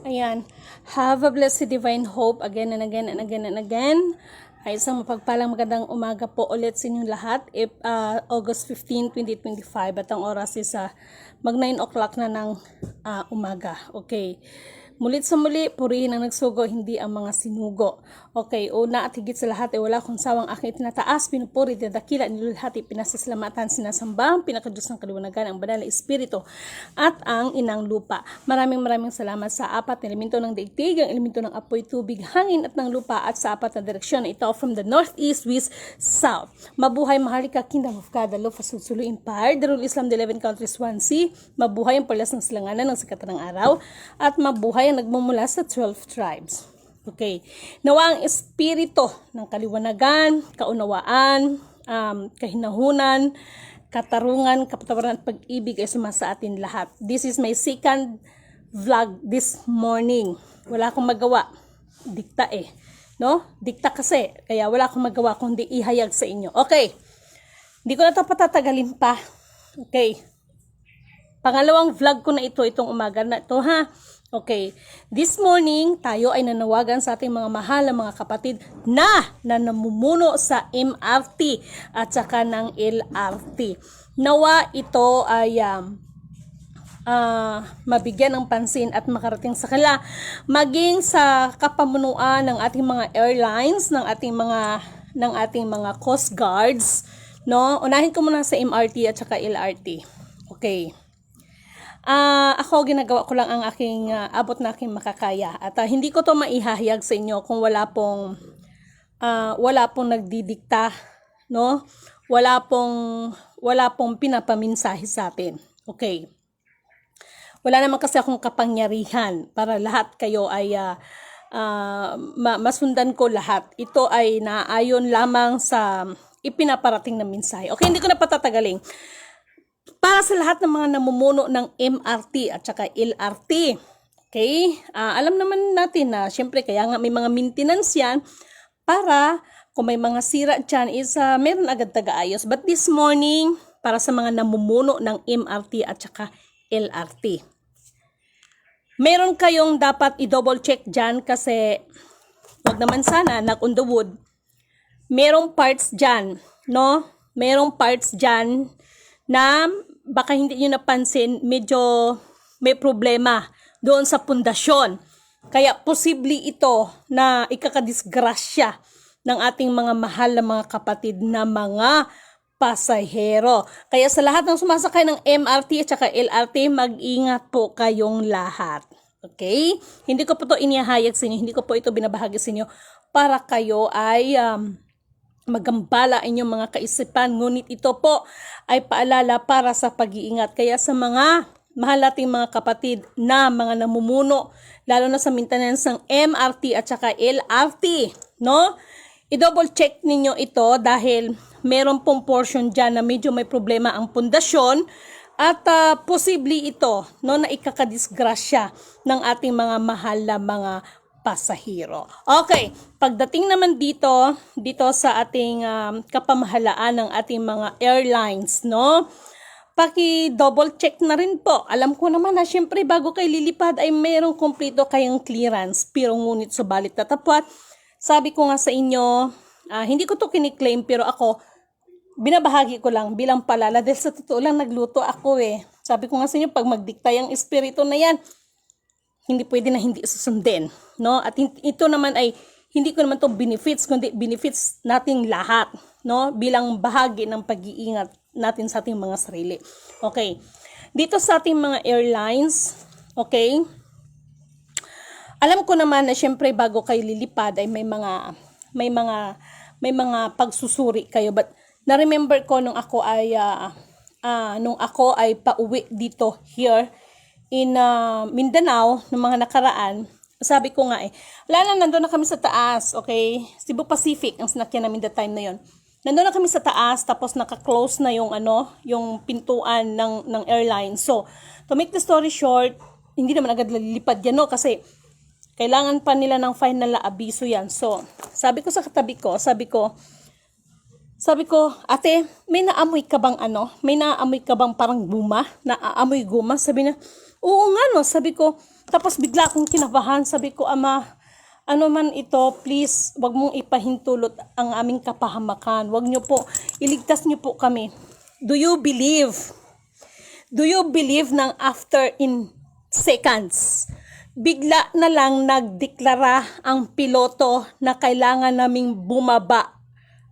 Ayan. Have a blessed divine hope again and again and again and again. Ay isang mapagpalang magandang umaga po ulit sa inyong lahat. August 15, 2025 at ang oras is mag 9 o'clock na ng umaga. Okay. Mulit sa muli, purihin ang nagsugo, hindi ang mga sinugo. Okay, una at higit sa lahat ay wala kong sawang aking itinataas, pinupuri, dinadakila, nilulhati, pinasasalamatan, sinasambang, pinakadiyos ng kaliwanagan, ang banal na espiritu, at ang inang lupa. Maraming salamat sa apat na elemento ng daigdig, ang elemento ng apoy, tubig, hangin at ng lupa, at sa apat na direksyon. Ito from the north, east, west, south. Mabuhay, maharlika, kingdom of God, the law of Sulsulu Empire, the rule Islam, the 11 countries, 1C. Mabuhay ang palas ng silanganan ng sikat ng araw, at mabuhay ang nagmumula sa 12 tribes. Okay. Nawa ang espiritu ng kaliwanagan, kaunawaan, kahinahunan, katarungan, kapatawaran at pag-ibig ay sumasa atin lahat. This is my second vlog this morning. Wala akong magawa. Dikta no? Dikta kasi. Kaya wala akong magawa kundi ihayag sa inyo. Okay. Hindi ko na ito patatagalin pa. Okay. Pangalawang vlog ko na itong umaga na ito ha. Okay, this morning tayo ay nanawagan sa ating mga mahal na mga kapatid na namumuno sa MRT at saka ng LRT. Nawa ito ay mabigyan ng pansin at makarating sa kanila, maging sa kapamunuan ng ating mga airlines, ng ating mga coast guards, no? Unahin ko muna sa MRT at saka LRT. Okay. Ako ginagawa ko lang ang aking abot na aking makakaya at hindi ko to maihahayag sa inyo kung wala pong nagdidikta, no? Wala pong pinapaminsahe sa atin. Okay. Wala naman kasi akong kapangyarihan para lahat kayo ay masundan ko lahat. Ito ay naayon lamang sa ipinaparating na mensahe. Okay, hindi ko na patatagalin. Para sa lahat ng mga namumuno ng MRT at saka LRT. Okay? Alam naman natin na syempre kaya nga may mga maintenance yan para kung may mga sira dyan is meron agad taga-ayos. But this morning, para sa mga namumuno ng MRT at saka LRT. Meron kayong dapat i-double check dyan kasi wag naman sana knock on the wood. Merong parts dyan, no? Merong parts dyan na baka hindi nyo napansin, medyo may problema doon sa pundasyon. Kaya posible ito na ikakadisgrasya ng ating mga mahal na mga kapatid na mga pasahero. Kaya sa lahat ng sumasakay ng MRT at saka LRT, mag-ingat po kayong lahat. Okay? Hindi ko po ito inihayag sa inyo, hindi ko po ito binabahagi sa inyo para kayo ay magambala inyong mga kaisipan, ngunit ito po ay paalala para sa pag-iingat. Kaya sa mga mahal nating mga kapatid na mga namumuno, lalo na sa maintenance ng MRT at saka LRT, no? I-double check ninyo ito dahil meron pong portion dyan na medyo may problema ang pundasyon at posible ito, no, na ikakadisgrasya ng ating mga mahal na mga pasahero. Okay, pagdating naman dito sa ating kapamahalaan ng ating mga airlines, no? Paki-double check na rin po. Alam ko naman na syempre bago kayo lilipad ay mayroong kompleto kayong clearance, pero ngunit subalit tatapwat. Sabi ko nga sa inyo, hindi ko to kiniklaim pero ako binabahagi ko lang bilang palala dahil sa totoo lang nagluto ako Sabi ko nga sa inyo, pag magdikta yung espiritu na yan, hindi pwede na hindi susundin, no? At ito naman ay hindi ko naman to benefits kundi benefits nating lahat, no? Bilang bahagi ng pag-iingat natin sa ating mga sarili. Okay. Dito sa ating mga airlines, okay? Alam ko naman na syempre bago kayo lilipad ay may mga pagsusuri kayo, but na-remember ko nung ako ay pauwi dito here in Mindanao ng mga nakaraan, sabi ko nga nandun na kami sa taas, okay? Cebu Pacific ang sinakyan namin that time na yon. Nandun na kami sa taas, tapos naka-close na yung pintuan ng airline. So, to make the story short, hindi naman agad lilipad yan, no? Kasi kailangan pa nila ng final na abiso yan. So, sabi ko sa katabi ko, sabi ko, ate, may naamoy ka bang May naamoy ka bang parang guma? Naaamoy guma? Sabi niya, oo nga no. Sabi ko, Tapos bigla akong kinabahan. Sabi ko, Ama, ano man ito, please, wag mong ipahintulot ang aming kapahamakan. Wag nyo po, iligtas nyo po kami. Do you believe? Do you believe ng after in seconds, bigla na lang nagdeklara ang piloto na kailangan naming bumaba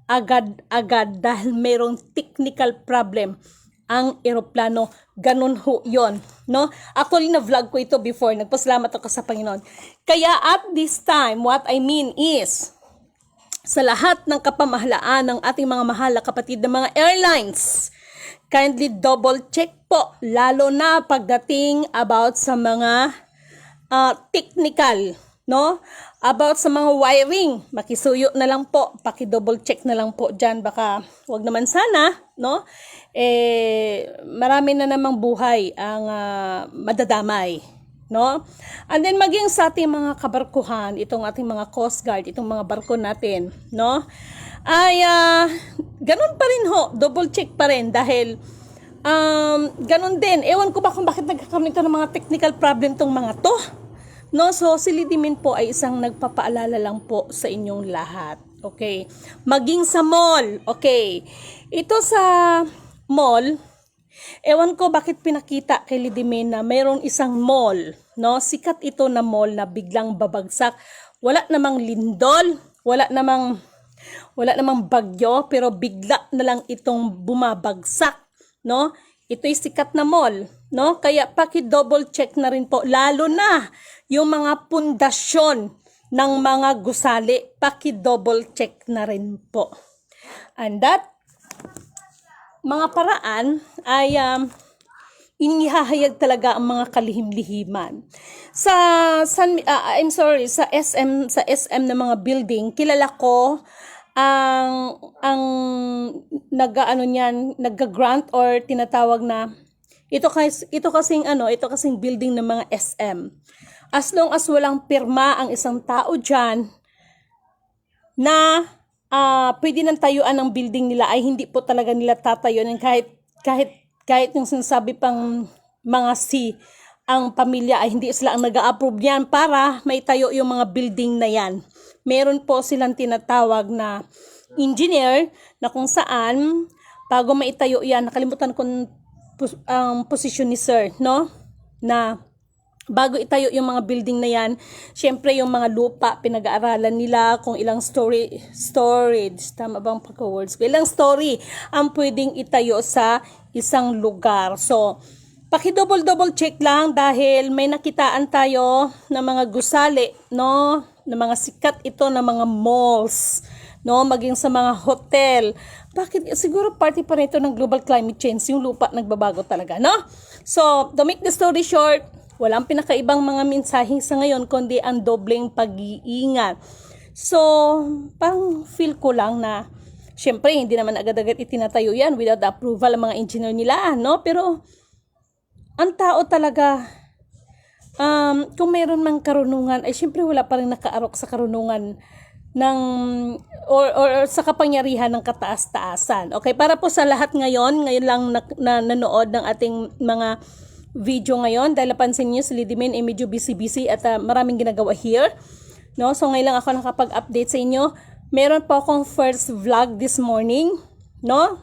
agad-agad dahil mayroong technical problem ang eroplano. Ganun ho yun, no? Actually, na-vlog ko ito before. Nagpasalamat ako sa Panginoon. Kaya at this time, what I mean is, sa lahat ng kapamahalaan ng ating mga mahal na kapatid ng mga airlines, kindly double check po, lalo na pagdating about sa mga technical, no? About sa mga wiring, makisuyo na lang po, paki-double check na lang po dyan, baka wag naman sana, no? Marami na namang buhay ang madadamay, no? And then maging sa ating mga kabarkuhan, itong ating mga Coast Guard, itong mga barko natin, no? Ay ganun pa rin ho, double check pa rin dahil ganun din. Ewan ko ba kung bakit nagkakaroon ito ng mga technical problem tong mga to. No, so si Lidimin po ay isang nagpapaalala lang po sa inyong lahat. Okay? Maging sa mall. Okay. Ito sa mall, ewan ko bakit pinakita kay Lidimin na mayroong isang mall, no? Sikat ito na mall na biglang babagsak. Wala namang lindol, wala namang bagyo, pero bigla na lang itong bumabagsak, no? Ito'y sikat na mall, no? Kaya paki-double check na rin po, lalo na yung mga pundasyon ng mga gusali, paki-double check na rin po. And that, mga paraan ay inihahayag talaga ang mga kalihim-lihiman. Sa SM na mga building, kilala ko ang nag-grant or tinatawag na ito kasing building ng mga SM. As long as walang pirma ang isang tao diyan na pwede nang tayuan ng building nila, ay hindi po talaga nila tatayuan kahit yung sinasabi pang mga ang pamilya ay hindi sila ang nag-a-approve yan para maitayo yung mga building na yan. Meron po silang tinatawag na engineer na kung saan bago maitayo yan, nakalimutan ko ang posisyon ni sir, no? Na bago itayo yung mga building na yan, syempre yung mga lupa, pinag-aaralan nila kung ilang storage, tama bang pagka-words ko? Ilang story ang pwedeng itayo sa isang lugar. So, paki-double check lang dahil may nakitaan tayo na mga gusali, no? Na mga sikat ito na mga malls, no? Maging sa mga hotel. Bakit? Siguro party pa rin ito ng global climate change, yung lupa nagbabago talaga, no? So, to make the story short, walang pinakaibang mga mensahe sa ngayon kundi ang dobleng pag-iingat. So, parang feel ko lang na syempre hindi naman agad-agad itinatayo yan without the approval ng mga engineer nila, no? Pero ang tao talaga, kung mayroon mang karunungan, ay syempre wala pa rin nakaarok sa karunungan ng or sa kapangyarihan ng kataas-taasan. Okay, para po sa lahat ngayon lang nanood ng ating mga video ngayon, dahil napansin niyo si Lidimin ay medyo busy at maraming ginagawa here, no? So ngayon lang ako nakapag-update sa inyo. Meron po akong first vlog this morning, no?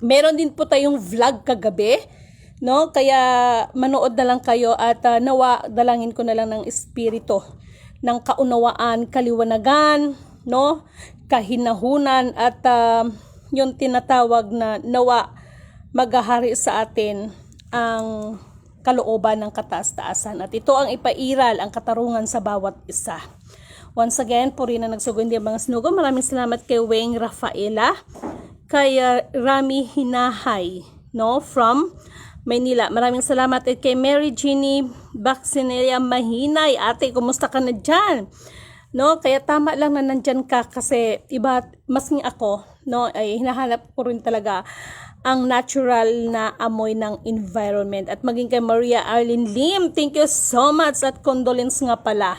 Meron din po tayong vlog kagabi, no? Kaya manood na lang kayo at nawa dalangin ko na lang ng espiritu ng kaunawaan, kaliwanagan, no? Kahinahunan at yung tinatawag na nawa maghahari sa atin ang kalooban ng kataas-taasan. At ito ang ipairal, ang katarungan sa bawat isa. Once again, puri na nagsugod din mga sinugo. Maraming salamat kay Weng Rafaela, kay Rami Hinahay, no, from Maynila. Maraming salamat at kay Mary Jeannie Baxinelia Mahinay. Ate, kumusta ka na dyan? No, kaya tama lang na nandyan ka kasi iba, mas ng ako, no, ay hinahanap ko rin talaga ang natural na amoy ng environment. At maging kay Maria Arlene Lim, thank you so much at condolence nga pala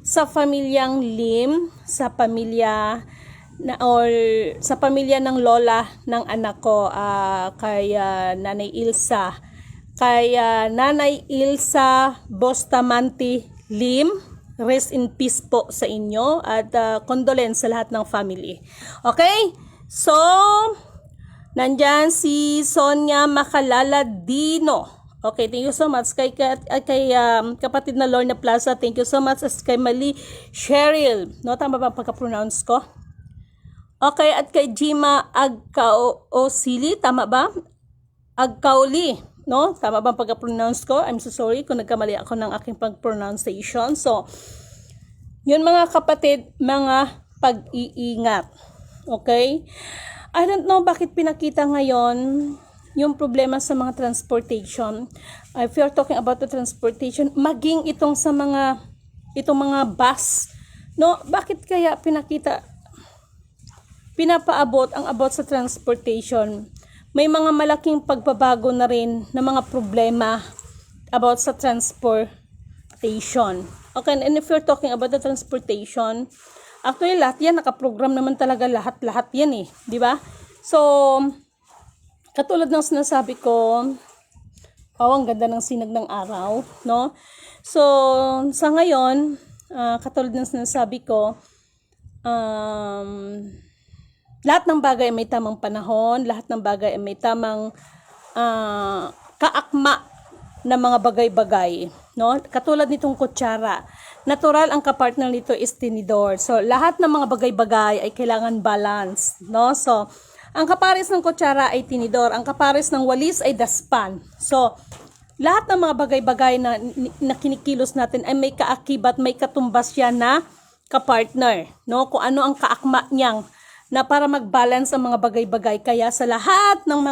sa pamilyang Lim, sa pamilya ng lola ng anak ko, kay Nanay Ilsa kay Nanay Ilsa Bustamante Lim. Rest in peace po sa inyo at condolence sa lahat ng family. Okay? So, nandyan si Sonia Macalaladino. Okay, thank you so much. Kay kapatid na Lorna Plaza, thank you so much. As kay Mali Cheryl. No, tama ba ang pagka-pronounce ko? Okay, at kay Jima Agkaosili, tama ba? Agkauli, no? Tama ba ang pagka-pronounce ko? I'm so sorry kung nagkamali ako ng aking pag-pronunciation. So, yun mga kapatid, mga pag-iingat. Okay? I don't know bakit pinakita ngayon yung problema sa mga transportation. If you're talking about the transportation, maging itong mga bus, no? Bakit kaya pinapaabot ang about sa transportation? May mga malaking pagbabago na rin na mga problema about sa transportation. Okay, and if you're talking about the transportation, actually lahat yan, nakaprogram naman talaga lahat yan di ba? So, katulad ng sinasabi ko, ang ganda ng sinag ng araw, no? So, sa ngayon, katulad ng sinasabi ko, lahat ng bagay ay may tamang panahon, lahat ng bagay ay may tamang kaakma na mga bagay-bagay, no? Katulad nitong kutsara, natural ang kapartner nito is tinidor. So, lahat ng mga bagay-bagay ay kailangan balance, no? So, ang kapares ng kutsara ay tinidor, ang kapares ng walis ay daspan. So, lahat ng mga bagay-bagay na kinikilos natin ay may kaakibat, may katumbas yan na kapartner, no? Kung ano ang kaakma niyang na para mag-balance ang mga bagay-bagay. Kaya sa lahat ng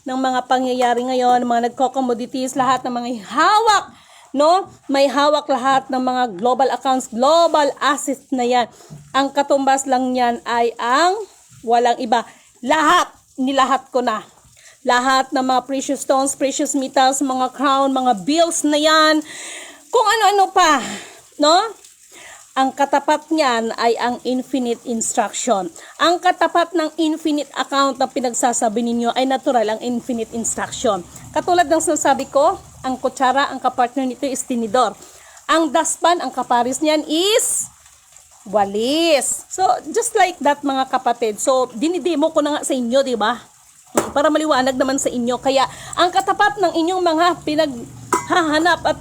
mga pangyayari ngayon, mga nagko-commodities, lahat ng mga hawak, no? May hawak lahat ng mga global accounts, global assets na yan. Ang katumbas lang yan ay ang walang iba. Nilahat ko na. Lahat ng mga precious stones, precious metals, mga crown, mga bills na yan. Kung ano-ano pa, no? Ang katapat niyan ay ang infinite instruction. Ang katapat ng infinite account na pinagsasabi ninyo ay natural ang infinite instruction. Katulad ng sinasabi ko, ang kutsara, ang kapartner nito is tinidor. Ang daspan, ang kaparis niyan is walis. So, just like that mga kapatid. So, dinidemo ko na nga sa inyo, di ba? Para maliwanag naman sa inyo. Kaya, ang katapat ng inyong mga pinaghahanap at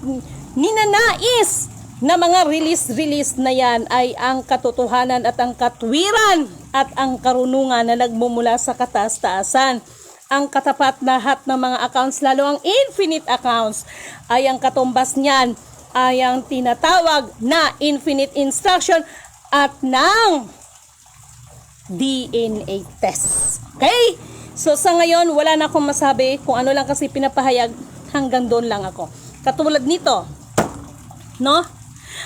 ninanais na mga release na yan ay ang katotohanan at ang katwiran at ang karunungan na nagmumula sa kataas-taasan. Ang katapat na lahat ng mga accounts, lalo ang infinite accounts, ay ang katumbas niyan ay ang tinatawag na infinite instruction at ng DNA test. Okay? So sa ngayon, wala na akong masabi kung ano lang kasi pinapahayag, hanggang doon lang ako. Katulad nito, no?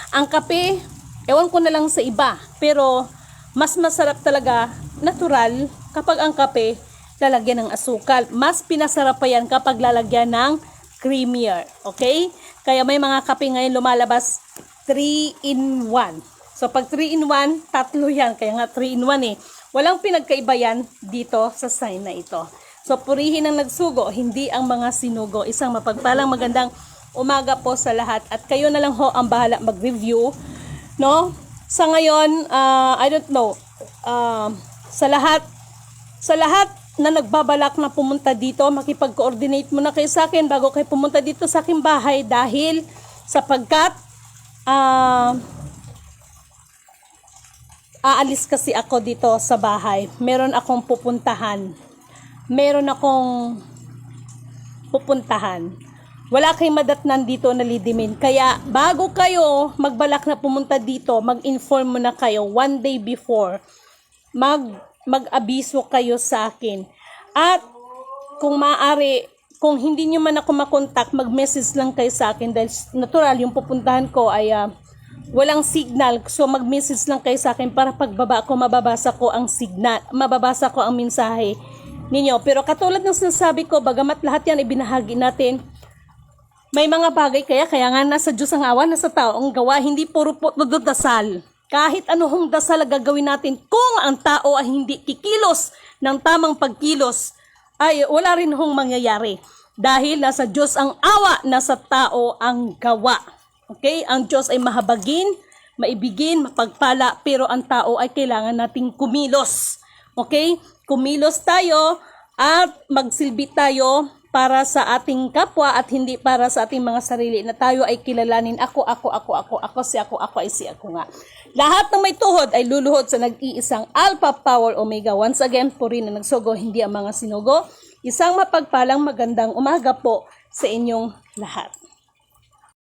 Ang kape, ewan ko na lang sa iba, pero mas masarap talaga, natural, kapag ang kape lalagyan ng asukal. Mas pinasarap pa yan kapag lalagyan ng creamier. Okay? Kaya may mga kape ngayon lumalabas 3-in-1. So, pag 3-in-1, tatlo yan. Kaya nga 3-in-1 Walang pinagkaiba yan dito sa sign na ito. So, purihin ang nagsugo, hindi ang mga sinugo. Isang mapagpalang magandang umaga po sa lahat. At kayo na lang ho ang bahala mag-review. No? Sa ngayon, I don't know. Sa lahat na nagbabalak na pumunta dito, makipag-coordinate muna kayo sa akin bago kayo pumunta dito sa aking bahay dahil sapagkat aalis kasi ako dito sa bahay. Meron akong pupuntahan. Wala kayong madatnan dito na lidimin. Kaya bago kayo magbalak na pumunta dito, mag-inform muna kayo one day before. Mag-abiso kayo sa akin. At kung maaari, kung hindi nyo man ako makontak, mag-message lang kayo sa akin dahil natural yung pupuntahan ko ay walang signal. So mag-message lang kayo sa akin para pagbaba ko, mababasa ko ang signal, mababasa ko ang mensahe ninyo. Pero katulad ng sinasabi ko, bagamat lahat yan ibinahagi natin, may mga bagay kaya nga nasa Diyos ang awa, nasa tao ang gawa, hindi puro dasal. Kahit anong dasal gagawin natin, kung ang tao ay hindi kikilos ng tamang pagkilos, ay wala rin hong mangyayari. Dahil nasa Diyos ang awa, nasa tao ang gawa. Okay? Ang Diyos ay mahabagin, maibigin, mapagpala, pero ang tao ay kailangan nating kumilos. Okay? Kumilos tayo at magsilbi tayo para sa ating kapwa at hindi para sa ating mga sarili na tayo ay kilalanin ako si ako ay si ako nga. Lahat ng may tuhod ay luluhod sa nag-iisang Alpha Power Omega. Once again, puri na nagsugo, hindi ang mga sinugo. Isang mapagpalang magandang umaga po sa inyong lahat.